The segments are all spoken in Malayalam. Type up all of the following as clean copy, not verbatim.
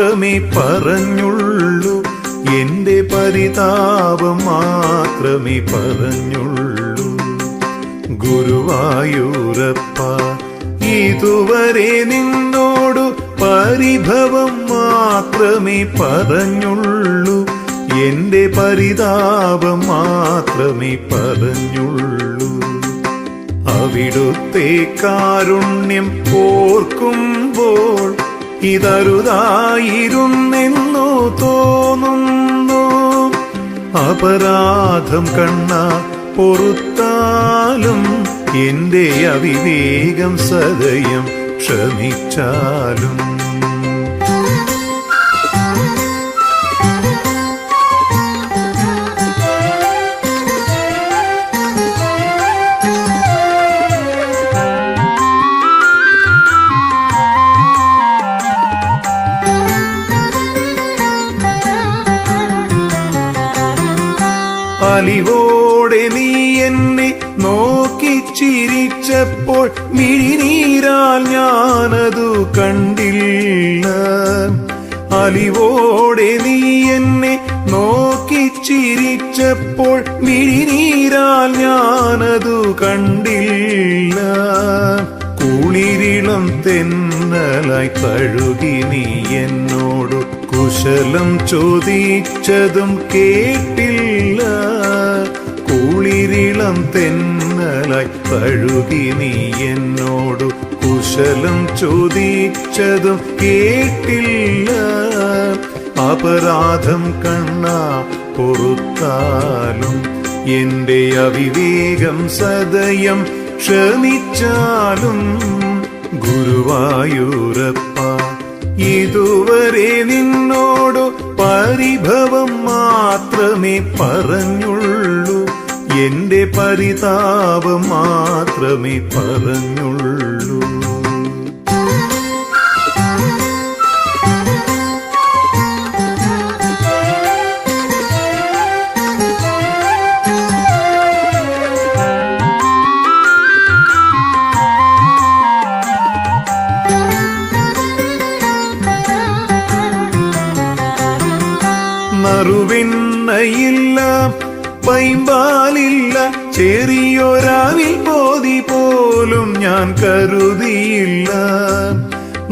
മാത്രമേ പറഞ്ഞുള്ളൂ, എന്റെ പരിതാപം മാത്രമേ പറഞ്ഞുള്ളൂ. ഗുരുവായൂരപ്പ, ഇതുവരെ നിന്നോടു പരിഭവം മാത്രമേ പറഞ്ഞുള്ളൂ, എന്റെ പരിതാപം മാത്രമേ പറഞ്ഞുള്ളൂ. അവിടുത്തെ കാരുണ്യം ഓർക്കുമ്പോൾ ഇതരുതായിരുന്നെന്നു തോന്നുന്നു. അപരാധം കണ്ണാ പൊറുത്താലും എന്റെ അവിവേകം സദയം ക്ഷമിച്ചാലും. അലിവോടെ നീ എന്നെ നോക്കി ചിരിച്ചപ്പോൾ മിഴിനീരാൽ ഞാനതു കണ്ടില്ല. അലിവോടെ നീ എന്നെ നോക്കി ചിരിച്ചപ്പോൾ മിഴിനീരാൽ ഞാനതു കണ്ടില്ല. കുളിരിളം തെന്നലായി തഴുകി നീ എന്നോടു കുശലം ചോദിച്ചതും കേട്ടില്ല. കുളിരിളം തെന്നലായി തഴുകി നീ എന്നോടു കുശലം ചോദിച്ചതും കേട്ടില്ല. അപരാധം കണ്ണാ പൊറുത്താലും എന്റെ അവിവേകം സദയം ക്ഷമിച്ചാലും. ഗുരുവായൂരപ്പ, ഇതുവരെ നിന്നോടു പരിഭവം മാത്രമേ പറഞ്ഞുള്ളൂ, എന്റെ പരിതാപം മാത്രമേ പറഞ്ഞുള്ളൂ. നറുവെണ്ണയില്ല, പൈമ്പാലില്ല, ചെറിയൊരാവിൽ പോതി പോലും ഞാൻ കരുതിയില്ല.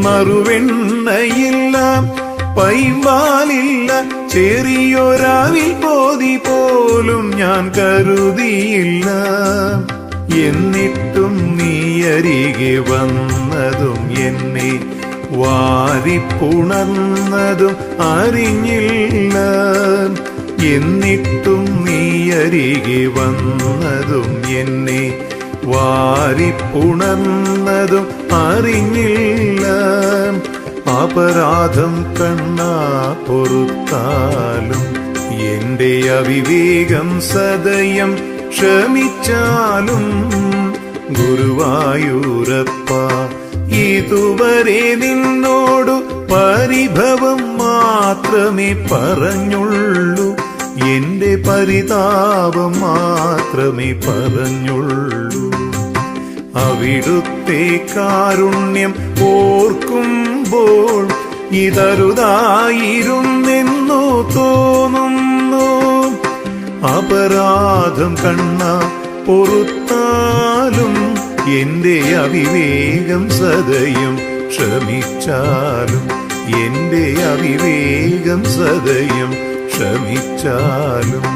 നറുവെണ്ണയില്ല, പൈമ്പാലില്ല, ചെറിയൊരാവിൽ പോതി പോലും ഞാൻ കരുതിയില്ല. എന്നിട്ടും നീ അരികെ വന്നതും എന്നെ വാരിപ്പുണർന്നതും അറിഞ്ഞില്ല. എന്നിട്ടും നീ അരികെ വന്നതും എന്നെ വാരിപ്പുണർന്നതും അറിഞ്ഞില്ല. അപരാധം കണ്ണാ പൊറുത്താലും എന്റെ അവിവേകം സദയം ക്ഷമിച്ചാലും. ഗുരുവായൂരപ്പ, ഇതുവരെ നിന്നോടു പരിഭവം മാത്രമേ പറഞ്ഞുള്ളൂ, എന്റെ പരിതാപം മാത്രമേ പറഞ്ഞുള്ളൂ. അവിടുത്തെ കാരുണ്യം ഓർക്കുമ്പോൾ ഇതരുതായിരുന്നെന്നു തോന്നുന്നു. അപരാധം കണ്ണാ പൊറുത്താലും എന്റെ അവിവേകം സദയം ക്ഷമിച്ചാലും, എന്റെ അവിവേകം സദയം ക്ഷമിച്ചാലും.